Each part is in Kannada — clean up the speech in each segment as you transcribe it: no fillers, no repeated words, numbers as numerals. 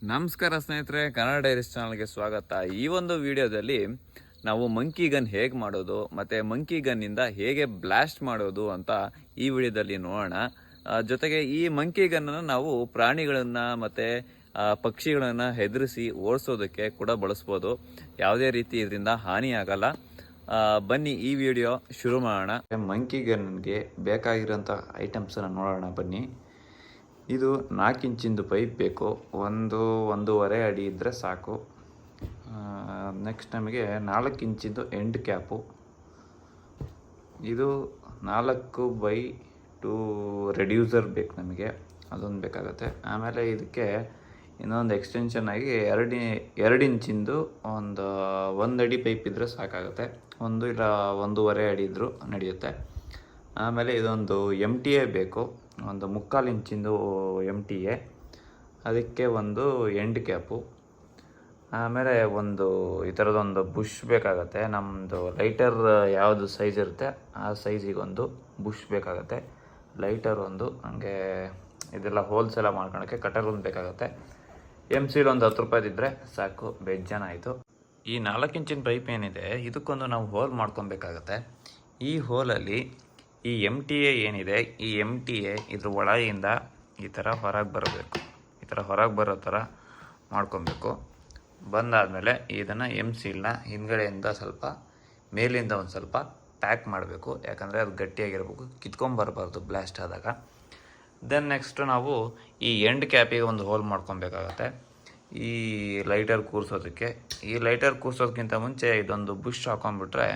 ನಮಸ್ಕಾರ ಸ್ನೇಹಿತರೆ, ಕನ್ನಡ ಡೈರೀಸ್ ಚಾನಲ್ಗೆ ಸ್ವಾಗತ. ಈ ಒಂದು ವಿಡಿಯೋದಲ್ಲಿ ನಾವು ಮಂಕಿ ಗನ್ ಹೇಗೆ ಮಾಡೋದು ಮತ್ತು ಮಂಕಿ ಗನ್ನಿಂದ ಹೇಗೆ ಬ್ಲಾಸ್ಟ್ ಮಾಡೋದು ಅಂತ ಈ ವಿಡಿಯೋದಲ್ಲಿ ನೋಡೋಣ. ಜೊತೆಗೆ ಈ ಮಂಕಿ ಗನ್ನನ್ನು ನಾವು ಪ್ರಾಣಿಗಳನ್ನು ಮತ್ತು ಪಕ್ಷಿಗಳನ್ನು ಹೆದರಿಸಿ ಓಡಿಸೋದಕ್ಕೆ ಕೂಡ ಬಳಸ್ಬೋದು. ಯಾವುದೇ ರೀತಿ ಇದರಿಂದ ಹಾನಿ ಆಗಲ್ಲ. ಬನ್ನಿ ಈ ವಿಡಿಯೋ ಶುರು ಮಾಡೋಣ. ಮಂಕಿ ಗನ್ಗೆ ಬೇಕಾಗಿರೋಂಥ ಐಟಮ್ಸನ್ನು ನೋಡೋಣ ಬನ್ನಿ. ಇದು 4 ಇಂಚಿಂದು ಪೈಪ್ ಬೇಕು. 1-1.5 ಅಡಿ ಇದ್ದರೆ ಸಾಕು. ನೆಕ್ಸ್ಟ್ ನಮಗೆ 4 ಇಂಚಿಂದು ಎಂಡ್ ಕ್ಯಾಪು. ಇದು 4x2 ರೆಡ್ಯೂಸರ್ ಬೇಕು ನಮಗೆ, ಅದೊಂದು ಬೇಕಾಗುತ್ತೆ. ಆಮೇಲೆ ಇದಕ್ಕೆ ಇನ್ನೊಂದು ಎಕ್ಸ್ಟೆನ್ಷನ್ ಆಗಿ 2 ಇಂಚಿಂದು 1 ಅಡಿ ಪೈಪ್ ಇದ್ದರೆ ಸಾಕಾಗುತ್ತೆ. 1 ಇಲ್ಲ 1.5 ಅಡಿ ಇದ್ದರೂ ನಡೆಯುತ್ತೆ. ಆಮೇಲೆ ಇದೊಂದು MTA ಬೇಕು, 1/4 ಇಂಚಿಂದು MTA. ಅದಕ್ಕೆ ಒಂದು ಎಂಡ್ ಕ್ಯಾಪು. ಆಮೇಲೆ ಈ ಥರದೊಂದು ಬುಷ್ ಬೇಕಾಗತ್ತೆ. ನಮ್ಮದು ಲೈಟರ್ ಯಾವುದು ಸೈಜ್ ಇರುತ್ತೆ ಆ ಸೈಜಿಗೊಂದು ಬುಷ್ ಬೇಕಾಗತ್ತೆ. ಲೈಟರ್ ಒಂದು, ಹಂಗೆ ಇದೆಲ್ಲ ಹೋಲ್ಸ್ ಎಲ್ಲ ಮಾಡ್ಕೊಳಕ್ಕೆ ಕಟರ್ ಒಂದು ಬೇಕಾಗುತ್ತೆ. MCL ಒಂದು 10 ರೂಪಾಯಿದಿದ್ದರೆ ಸಾಕು, ಬೇಜಾನ ಆಯಿತು. ಈ 4 ಇಂಚಿನ ಪೈಪ್ ಏನಿದೆ ಇದಕ್ಕೊಂದು ನಾವು ಹೋಲ್ ಮಾಡ್ಕೊಬೇಕಾಗತ್ತೆ. ಈ ಹೋಲಲ್ಲಿ ಈ MTA ಏನಿದೆ, ಈ MTA ಇದ್ರ ಒಳಗಿಂದ ಈ ಥರ ಹೊರಗೆ ಬರಬೇಕು. ಈ ಥರ ಹೊರಗೆ ಬರೋ ಥರ ಮಾಡ್ಕೊಬೇಕು. ಬಂದಾದಮೇಲೆ ಇದನ್ನು MCLನ ಹಿಂದ್ಗಡೆಯಿಂದ ಸ್ವಲ್ಪ, ಮೇಲಿಂದ ಒಂದು ಸ್ವಲ್ಪ ಪ್ಯಾಕ್ ಮಾಡಬೇಕು. ಯಾಕಂದರೆ ಅದು ಗಟ್ಟಿಯಾಗಿರಬೇಕು, ಕಿತ್ಕೊಂಬರಬಾರ್ದು ಬ್ಲಾಸ್ಟ್ ಆದಾಗ. ದೆನ್ ನೆಕ್ಸ್ಟ್ ನಾವು ಈ ಎಂಡ್ ಕ್ಯಾಪಿಗೆ ಒಂದು ಹೋಲ್ ಮಾಡ್ಕೊಬೇಕಾಗತ್ತೆ ಈ ಲೈಟರ್ ಕೂರಿಸೋದಕ್ಕೆ. ಈ ಲೈಟರ್ ಕೂರಿಸೋದಕ್ಕಿಂತ ಮುಂಚೆ ಇದೊಂದು ಬುಷ್ ಹಾಕೊಂಡ್ಬಿಟ್ರೆ,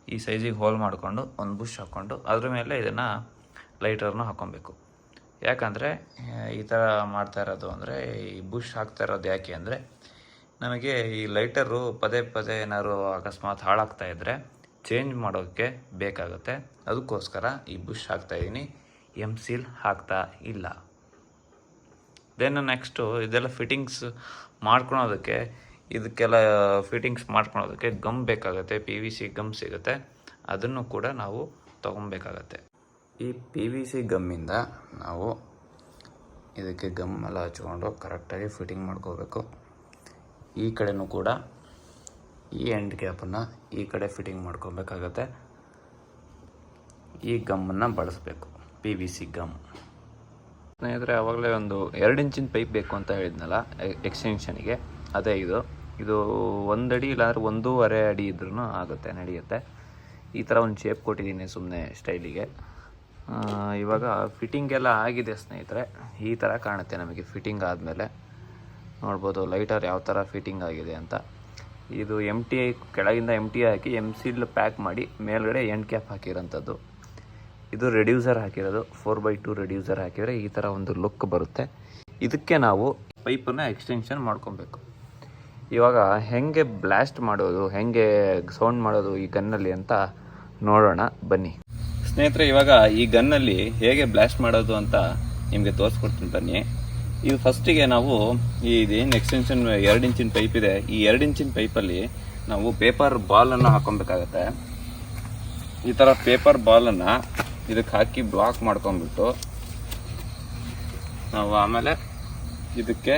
ಈ ಸೈಜಿಗೆ ಹೋಲ್ ಮಾಡಿಕೊಂಡು ಒಂದು ಬುಷ್ ಹಾಕ್ಕೊಂಡು ಅದ್ರ ಮೇಲೆ ಇದನ್ನು ಲೈಟರ್ನ ಹಾಕ್ಕೊಬೇಕು. ಯಾಕಂದರೆ ಈ ಥರ ಮಾಡ್ತಾ ಇರೋದು ಅಂದರೆ, ಈ ಬುಷ್ ಹಾಕ್ತಾ ಇರೋದು ಯಾಕೆ ಅಂದರೆ, ನಮಗೆ ಈ ಲೈಟರು ಪದೇ ಪದೇ ಏನಾದ್ರು ಅಕಸ್ಮಾತ್ ಹಾಳಾಗ್ತಾಯಿದ್ರೆ ಚೇಂಜ್ ಮಾಡೋಕ್ಕೆ ಬೇಕಾಗುತ್ತೆ. ಅದಕ್ಕೋಸ್ಕರ ಈ ಬುಷ್ ಹಾಕ್ತಾಯಿದ್ದೀನಿ, MCL ಹಾಕ್ತಾ ಇಲ್ಲ. ದೆನ್ ನೆಕ್ಸ್ಟು ಇದೆಲ್ಲ ಫಿಟ್ಟಿಂಗ್ಸ್ ಮಾಡ್ಕೊಳೋದಕ್ಕೆ, ಇದಕ್ಕೆಲ್ಲ ಫಿಟ್ಟಿಂಗ್ಸ್ ಮಾಡ್ಕೊಳೋದಕ್ಕೆ ಗಮ್ ಬೇಕಾಗುತ್ತೆ. PVC ಗಮ್ ಸಿಗುತ್ತೆ, ಅದನ್ನು ಕೂಡ ನಾವು ತೊಗೊಬೇಕಾಗತ್ತೆ. ಈ PVC ಗಮ್ಮಿಂದ ನಾವು ಇದಕ್ಕೆ ಗಮ್ ಎಲ್ಲ ಹಚ್ಕೊಂಡು ಕರೆಕ್ಟಾಗಿ ಫಿಟ್ಟಿಂಗ್ ಮಾಡ್ಕೋಬೇಕು. ಈ ಕಡೆನೂ ಕೂಡ ಈ ಎಂಡ್ ಕ್ಯಾಪನ್ನು ಈ ಕಡೆ ಫಿಟ್ಟಿಂಗ್ ಮಾಡ್ಕೋಬೇಕಾಗತ್ತೆ. ಈ ಗಮ್ಮನ್ನು ಬಳಸಬೇಕು, PVC ಗಮ್. ಸ್ನೇಹಿತರೆ, ಆವಾಗಲೇ ಒಂದು 2 ಇಂಚಿನ ಪೈಪ್ ಬೇಕು ಅಂತ ಹೇಳಿದ್ನಲ್ಲ ಎಕ್ಸ್ಟೆನ್ಷನಿಗೆ, ಅದೇ ಇದು 1 ಅಡಿ ಇಲ್ಲಾಂದರೆ 1.5 ಅಡಿ ಇದ್ರೂ ಆಗುತ್ತೆ, ನಡೆಯುತ್ತೆ. ಈ ಥರ ಒಂದು ಶೇಪ್ ಕೊಟ್ಟಿದ್ದೀನಿ ಸುಮ್ಮನೆ ಸ್ಟೈಲಿಗೆ. ಇವಾಗ ಫಿಟ್ಟಿಂಗ್ ಎಲ್ಲ ಆಗಿದೆ ಸ್ನೇಹಿತರೆ. ಈ ಥರ ಕಾಣುತ್ತೆ ನಮಗೆ ಫಿಟ್ಟಿಂಗ್ ಆದಮೇಲೆ. ನೋಡ್ಬೋದು ಲೈಟರ್ ಯಾವ ಥರ ಫಿಟ್ಟಿಂಗ್ ಆಗಿದೆ ಅಂತ. ಇದು MTA, ಕೆಳಗಿಂದ MTA ಹಾಕಿ MCL ಪ್ಯಾಕ್ ಮಾಡಿ ಮೇಲ್ಗಡೆ ಎಂಡ್ ಕ್ಯಾಪ್ ಹಾಕಿರೋಂಥದ್ದು. ಇದು ರೆಡ್ಯೂಸರ್ ಹಾಕಿರೋದು, 4x2 ರೆಡ್ಯೂಸರ್ ಹಾಕಿದರೆ ಈ ಥರ ಒಂದು ಲುಕ್ ಬರುತ್ತೆ. ಇದಕ್ಕೆ ನಾವು ಪೈಪನ್ನು ಎಕ್ಸ್ಟೆನ್ಷನ್ ಮಾಡ್ಕೊಬೇಕು. ಇವಾಗ ಹೆಂಗೆ ಬ್ಲಾಸ್ಟ್ ಮಾಡೋದು, ಹೆಂಗೆ ಸೌಂಡ್ ಮಾಡೋದು ಈ ಗನ್ನಲ್ಲಿ ಅಂತ ನೋಡೋಣ ಬನ್ನಿ ಸ್ನೇಹಿತರೆ. ಇವಾಗ ಈ ಗನ್ನಲ್ಲಿ ಹೇಗೆ ಬ್ಲಾಸ್ಟ್ ಮಾಡೋದು ಅಂತ ನಿಮಗೆ ತೋರಿಸ್ಕೊಡ್ತೀನಿ ಬನ್ನಿ. ಇದು ಫಸ್ಟಿಗೆ ನಾವು ಇದೇನು ಎಕ್ಸ್ಟೆನ್ಷನ್ 2 ಇಂಚಿನ ಪೈಪ್ ಇದೆ, ಈ 2 ಇಂಚಿನ ಪೈಪಲ್ಲಿ ನಾವು ಪೇಪರ್ ಬಾಲನ್ನು ಹಾಕೊಬೇಕಾಗತ್ತೆ. ಈ ಥರ ಪೇಪರ್ ಬಾಲನ್ನು ಇದಕ್ಕೆ ಹಾಕಿ ಬ್ಲಾಕ್ ಮಾಡ್ಕೊಂಡ್ಬಿಟ್ಟು ನಾವು ಆಮೇಲೆ ಇದಕ್ಕೆ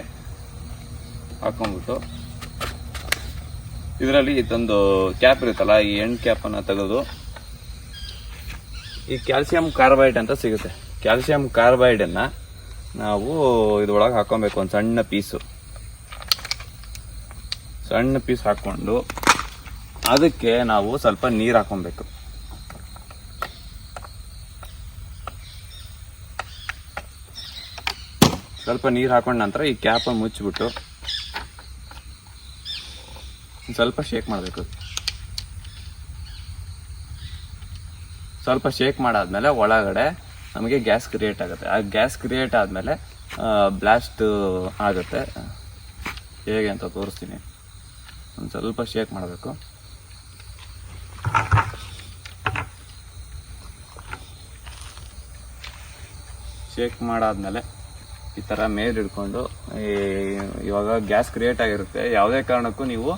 ಹಾಕೊಂಡ್ಬಿಟ್ಟು ಇದರಲ್ಲಿ ಇದೊಂದು ಕ್ಯಾಪ್ ಇರುತ್ತಲ್ಲ, ಈ ಎಂಡ್ ಕ್ಯಾಪನ್ನು ತೆಗೆದು ಈ ಕ್ಯಾಲ್ಸಿಯಂ ಕಾರ್ಬೈಡ್ ಅಂತ ಸಿಗುತ್ತೆ. ಕ್ಯಾಲ್ಸಿಯಂ ಕಾರ್ಬೈಡನ್ನು ನಾವು ಇದ್ರೊಳಗೆ ಹಾಕೊಬೇಕು. ಒಂದು ಸಣ್ಣ ಪೀಸ್ ಹಾಕ್ಕೊಂಡು ಅದಕ್ಕೆ ನಾವು ಸ್ವಲ್ಪ ನೀರು ಹಾಕೊಬೇಕು. ಸ್ವಲ್ಪ ನೀರು ಹಾಕೊಂಡ ನಂತರ ಈ ಕ್ಯಾಪನ್ನು ಮುಚ್ಚಿಬಿಟ್ಟು ಸ್ವಲ್ಪ ಶೇಕ್ ಮಾಡಬೇಕು. ಸ್ವಲ್ಪ ಶೇಕ್ ಮಾಡಾದ್ಮೇಲೆ ಒಳಗಡೆ ನಮಗೆ ಗ್ಯಾಸ್ ಕ್ರಿಯೇಟ್ ಆಗುತ್ತೆ. ಆ ಗ್ಯಾಸ್ ಕ್ರಿಯೇಟ್ ಆದಮೇಲೆ ಬ್ಲಾಸ್ಟ್ ಆಗುತ್ತೆ. ಹೇಗೆ ಅಂತ ತೋರಿಸ್ತೀನಿ. ಒಂದು ಸ್ವಲ್ಪ ಶೇಕ್ ಮಾಡಬೇಕು. ಶೇಕ್ ಮಾಡಾದ್ಮೇಲೆ ಈ ಥರ ಮೇಲೆ ಹಿಡ್ಕೊಂಡು, ಇವಾಗ ಗ್ಯಾಸ್ ಕ್ರಿಯೇಟ್ ಆಗಿರುತ್ತೆ. ಯಾವುದೇ ಕಾರಣಕ್ಕೂ ನೀವು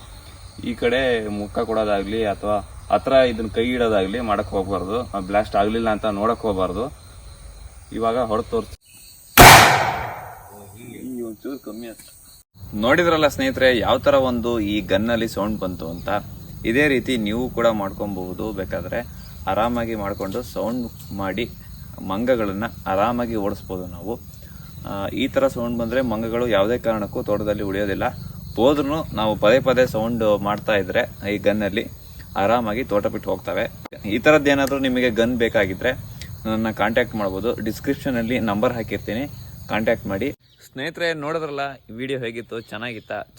ಈ ಕಡೆ ಮುಖ ಕೊಡೋದಾಗ್ಲಿ ಅಥವಾ ಹತ್ರ ಇದನ್ನ ಕೈ ಇಡೋದಾಗ್ಲಿ ಮಾಡಕ್ ಹೋಗ್ಬಾರ್ದು. ಬ್ಲಾಸ್ಟ್ ಆಗಲಿಲ್ಲ ಅಂತ ನೋಡಕ್ ಹೋಗ್ಬಾರ್ದು. ಇವಾಗ ಹೊಡೆದು ತೋರಿಸಿ, ಒಂಚೂರು ಕಮ್ಮಿ ಆಯ್ತು. ನೋಡಿದ್ರಲ್ಲ ಸ್ನೇಹಿತರೆ, ಯಾವ ಥರ ಒಂದು ಈ ಗನ್ನಲ್ಲಿ ಸೌಂಡ್ ಬಂತು ಅಂತ. ಇದೇ ರೀತಿ ನೀವು ಕೂಡ ಮಾಡ್ಕೊಬಹುದು. ಬೇಕಾದರೆ ಆರಾಮಾಗಿ ಮಾಡಿಕೊಂಡು ಸೌಂಡ್ ಮಾಡಿ ಮಂಗಗಳನ್ನು ಆರಾಮಾಗಿ ಓಡಿಸ್ಬೋದು ನಾವು. ಈ ಥರ ಸೌಂಡ್ ಬಂದರೆ ಮಂಗಗಳು ಯಾವುದೇ ಕಾರಣಕ್ಕೂ ತೋಟದಲ್ಲಿ ಉಳಿಯೋದಿಲ್ಲ. ಹೋದ್ರೂ ನಾವು ಪದೇ ಪದೇ ಸೌಂಡ್ ಮಾಡ್ತಾ ಇದ್ರೆ ಈ ಗನ್ನಲ್ಲಿ ಆರಾಮಾಗಿ ತೋಟ ಬಿಟ್ಟು ಹೋಗ್ತವೆ. ಈ ಥರದ್ದು ಏನಾದರೂ ನಿಮಗೆ ಗನ್ ಬೇಕಾಗಿದ್ದರೆ ನನ್ನ ಕಾಂಟ್ಯಾಕ್ಟ್ ಮಾಡ್ಬೋದು. ಡಿಸ್ಕ್ರಿಪ್ಷನಲ್ಲಿ ನಂಬರ್ ಹಾಕಿರ್ತೀನಿ, ಕಾಂಟ್ಯಾಕ್ಟ್ ಮಾಡಿ. ಸ್ನೇಹಿತರೆ, ನೋಡಿದ್ರಲ್ಲ ಈ ವಿಡಿಯೋ ಹೇಗಿತ್ತು?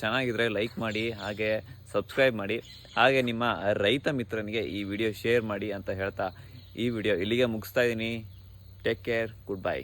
ಚೆನ್ನಾಗಿದ್ರೆ ಲೈಕ್ ಮಾಡಿ, ಹಾಗೆ ಸಬ್ಸ್ಕ್ರೈಬ್ ಮಾಡಿ, ಹಾಗೆ ನಿಮ್ಮ ರೈತ ಮಿತ್ರನಿಗೆ ಈ ವಿಡಿಯೋ ಶೇರ್ ಮಾಡಿ ಅಂತ ಹೇಳ್ತಾ ಈ ವಿಡಿಯೋ ಇಲ್ಲಿಗೆ ಮುಗಿಸ್ತಾ ಇದ್ದೀನಿ. Take care, good bye.